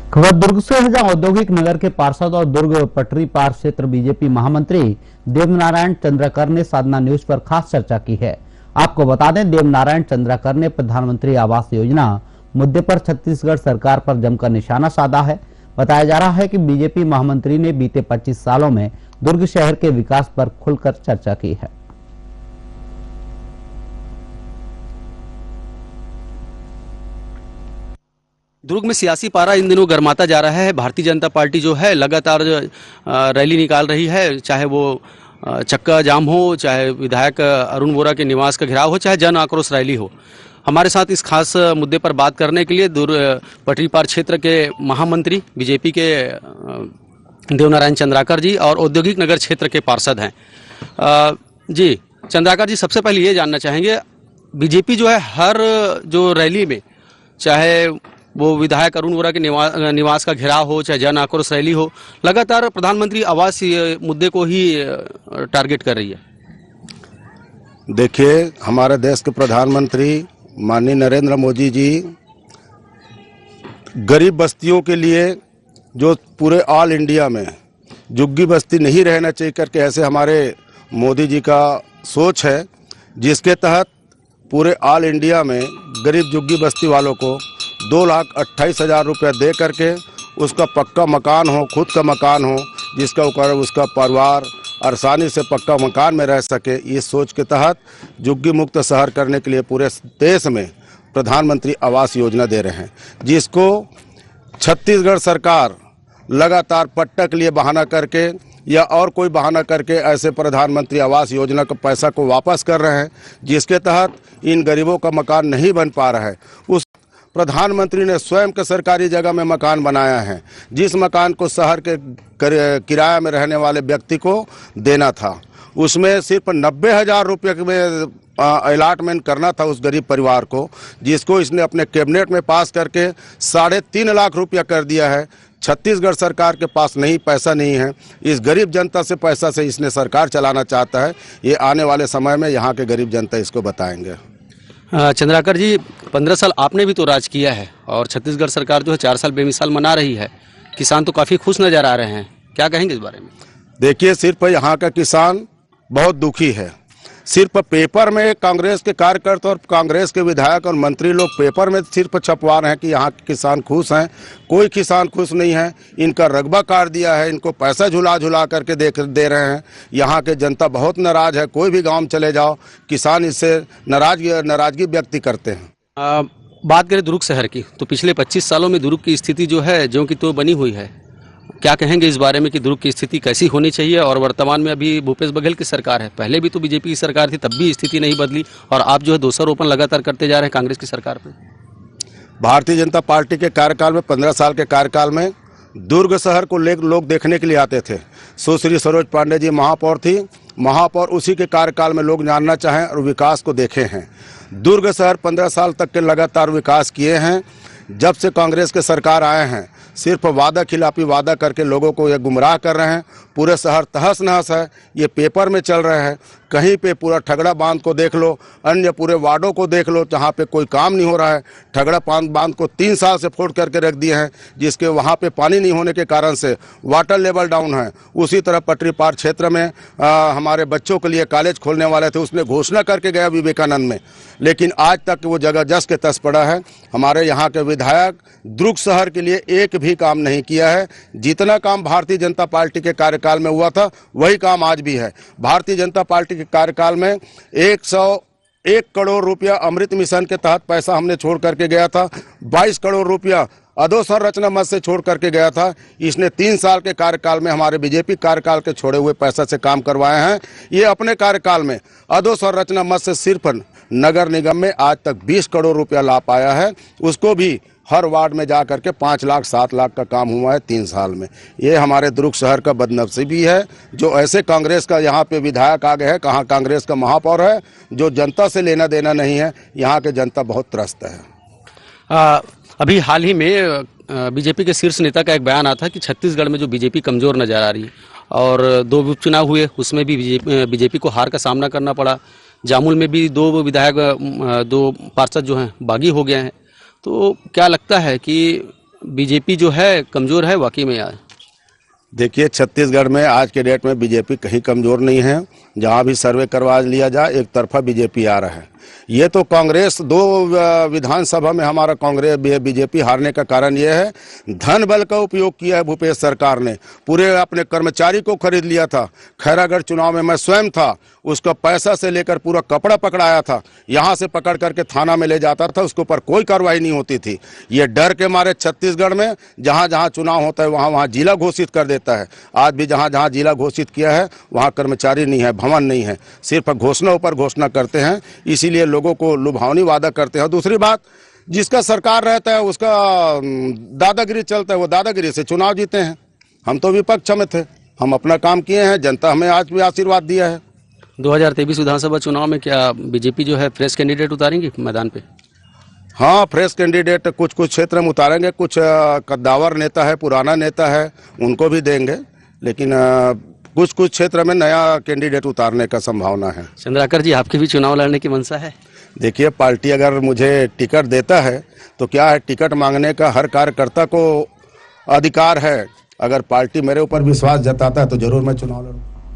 खबर दुर्ग से है, जहां औद्योगिक नगर के पार्षद और दुर्ग पटरी पार क्षेत्र बीजेपी महामंत्री देवनारायण चंद्राकर ने साधना न्यूज पर खास चर्चा की है। आपको बता दें, देवनारायण चंद्राकर ने प्रधानमंत्री आवास योजना मुद्दे पर छत्तीसगढ़ सरकार पर जमकर निशाना साधा है। बताया जा रहा है कि बीजेपी महामंत्री ने बीते 25 सालों में दुर्ग शहर के विकास पर खुलकर चर्चा की है। दुर्ग में सियासी पारा इन दिनों गर्माता जा रहा है। भारतीय जनता पार्टी जो है लगातार रैली निकाल रही है, चाहे वो चक्का जाम हो, चाहे विधायक अरुण वोरा के निवास का घेराव हो, चाहे जन आक्रोश रैली हो। हमारे साथ इस खास मुद्दे पर बात करने के लिए दुर्ग पटरी पार क्षेत्र के महामंत्री बीजेपी के देवनारायण चंद्राकर जी और औद्योगिक नगर क्षेत्र के पार्षद हैं। जी चंद्राकर जी, सबसे पहले ये जानना चाहेंगे, बीजेपी जो है हर जो रैली में, चाहे वो विधायक अरुण वोरा के निवास का घेराव हो, चाहे जन आक्रोश रैली हो, लगातार प्रधानमंत्री आवास मुद्दे को ही टारगेट कर रही है। देखिए, हमारे देश के प्रधानमंत्री माननीय नरेंद्र मोदी जी गरीब बस्तियों के लिए जो पूरे ऑल इंडिया में झुग्गी बस्ती नहीं रहना चाहिए करके ऐसे हमारे मोदी जी का सोच है, जिसके तहत पूरे ऑल इंडिया में गरीब झुग्गी बस्ती वालों को 2,28,000 रुपया दे करके उसका पक्का मकान हो, खुद का मकान हो, जिसका ऊपर उसका परिवार आसानी से पक्का मकान में रह सके। इस सोच के तहत झुग्गी मुक्त शहर करने के लिए पूरे देश में प्रधानमंत्री आवास योजना दे रहे हैं, जिसको छत्तीसगढ़ सरकार लगातार पट्टा के लिए बहाना करके या और कोई बहाना करके ऐसे प्रधानमंत्री आवास योजना का पैसा को वापस कर रहे हैं, जिसके तहत इन गरीबों का मकान नहीं बन पा रहा है। उस प्रधानमंत्री ने स्वयं के सरकारी जगह में मकान बनाया है, जिस मकान को शहर के किराए में रहने वाले व्यक्ति को देना था, उसमें सिर्फ 90,000 रुपये में अलॉटमेंट करना था उस गरीब परिवार को, जिसको इसने अपने कैबिनेट में पास करके 3.5 लाख रुपया कर दिया है। छत्तीसगढ़ सरकार के पास पैसा नहीं है, इस गरीब जनता से पैसा से इसने सरकार चलाना चाहता है। ये आने वाले समय में यहाँ के गरीब जनता इसको बताएंगे। चंद्राकर जी, 15 साल आपने भी तो राज किया है और छत्तीसगढ़ सरकार जो है 4 साल बेमिसाल मना रही है। किसान तो काफ़ी खुश नज़र आ रहे हैं, क्या कहेंगे इस बारे में? देखिए, सिर्फ यहाँ का किसान बहुत दुखी है। सिर्फ पेपर में कांग्रेस के कार्यकर्ता और कांग्रेस के विधायक और मंत्री लोग पेपर में सिर्फ छपवा रहे हैं कि यहाँ के किसान खुश हैं। कोई किसान खुश नहीं है। इनका रगबा काट दिया है, इनको पैसा झुला झुला करके दे रहे हैं। यहाँ के जनता बहुत नाराज है। कोई भी गांव में चले जाओ, किसान इससे नाराजगी व्यक्त करते हैं। बात करें दुर्ग शहर की, तो पिछले 25 सालों में दुर्ग की स्थिति जो है ज्यों की तो बनी हुई है। क्या कहेंगे इस बारे में कि दुर्ग की स्थिति कैसी होनी चाहिए? और वर्तमान में अभी भूपेश बघेल की सरकार है, पहले भी तो बीजेपी की सरकार थी, तब भी स्थिति नहीं बदली, और आप जो है दोषारोपण लगातार करते जा रहे हैं कांग्रेस की सरकार पर। भारतीय जनता पार्टी के कार्यकाल में 15 साल के कार्यकाल में दुर्ग शहर को लोग देखने के लिए आते थे। सुश्री सरोज पांडे जी महापौर थी, महापौर उसी के कार्यकाल में लोग जानना चाहें और विकास को देखे हैं। दुर्ग शहर 15 साल तक के लगातार विकास किए हैं। जब से कांग्रेस के सरकार आए हैं, सिर्फ वादा खिलाफी वादा करके लोगों को ये गुमराह कर रहे हैं। पूरे शहर तहस नहस है, ये पेपर में चल रहे हैं। कहीं पे पूरा ठगड़ा बांध को देख लो, अन्य पूरे वार्डों को देख लो, जहाँ पे कोई काम नहीं हो रहा है। ठगड़ा बांध को 3 साल से फोड़ करके रख दिए हैं, जिसके वहाँ पे पानी नहीं होने के कारण से वाटर लेवल डाउन है। उसी तरह पटरी पार क्षेत्र में हमारे बच्चों के लिए कॉलेज खोलने वाले थे, उसने घोषणा करके गया विवेकानंद में, लेकिन आज तक वो जगह जस के तस पड़ा है। हमारे यहाँ के विधायक दुर्ग शहर के लिए एक भी काम नहीं किया है। जितना काम भारतीय जनता पार्टी के कार्यकाल में हुआ था, वही काम आज भी है। भारतीय जनता पार्टी के कार्यकाल में 101 करोड़ रुपया अमृत मिशन के तहत पैसा हमने छोड़ करके गया था। 22 करोड़ रुपया अधोसंरचना मद से छोड़ करके गया था। इसने 3 साल के कार्यकाल में हमारे बीजेपी कार्यकाल के छोड़े हुए पैसा से काम करवाए हैं। ये अपने कार्यकाल में अधोसंरचना मद से सिर्फ नगर निगम में आज तक 20 करोड़ रुपया ला पाया है। उसको भी हर वार्ड में जा करके 5 लाख 7 लाख का काम हुआ है 3 साल में। ये हमारे दुर्ग शहर का बदनसीबी है, जो ऐसे कांग्रेस का यहाँ पे विधायक आ गए हैं, कहाँ कांग्रेस का महापौर है, जो जनता से लेना देना नहीं है। यहाँ के जनता बहुत त्रस्त है। अभी हाल ही में बीजेपी के शीर्ष नेता का एक बयान आया था कि छत्तीसगढ़ में जो बीजेपी कमज़ोर नजर आ रही है, और 2 उपचुनाव हुए, उसमें भी बीजेपी को हार का सामना करना पड़ा। जामुल में भी 2 विधायक 2 पार्षद जो हैं बागी हो गए हैं। तो क्या लगता है कि बीजेपी जो है कमज़ोर है वाकई में यार? देखिए, छत्तीसगढ़ में आज के डेट में बीजेपी कहीं कमज़ोर नहीं है। जहां भी सर्वे करवा लिया जाए, एक तरफा बीजेपी आ रहा है। ये तो कांग्रेस दो विधानसभा में हमारा कांग्रेस बीजेपी हारने का कारण ये है, धन बल का उपयोग किया है भूपेश सरकार ने। पूरे अपने कर्मचारी को खरीद लिया था। खैरागढ़ चुनाव में मैं स्वयं था, उसका पैसा से लेकर पूरा कपड़ा पकड़ाया था। यहाँ से पकड़ करके थाना में ले जाता था, उसके ऊपर कोई कार्रवाई नहीं होती थी। ये डर के मारे छत्तीसगढ़ में जहाँ जहाँ चुनाव होता है वहाँ वहाँ जिला घोषित कर देता है। आज भी जहाँ जहाँ जिला घोषित किया है वहाँ कर्मचारी नहीं है, भवन नहीं है, सिर्फ घोषणा ऊपर घोषणा करते हैं। इसीलिए लोगों को लुभावनी वादा करते हैं। दूसरी बात, जिसका सरकार रहता है उसका दादागिरी चलता है, वो दादागिरी से चुनाव जीते हैं। हम तो विपक्ष में थे, हम अपना काम किए हैं, जनता हमें आज भी आशीर्वाद दिया है। 2023 विधानसभा चुनाव में क्या बीजेपी जो है फ्रेश कैंडिडेट उतारेंगे मैदान पे? हाँ, फ्रेश कैंडिडेट कुछ कुछ क्षेत्र में उतारेंगे। कुछ कद्दावर नेता है, पुराना नेता है, उनको भी देंगे। लेकिन कुछ कुछ क्षेत्र में नया कैंडिडेट उतारने का संभावना है। चंद्राकर जी, आपकी भी चुनाव लड़ने की मंशा है? देखिए, पार्टी अगर मुझे टिकट देता है तो क्या है, टिकट मांगने का हर कार्यकर्ता को अधिकार है। अगर पार्टी मेरे ऊपर विश्वास जताता है तो जरूर मैं चुनाव लड़ूंगा।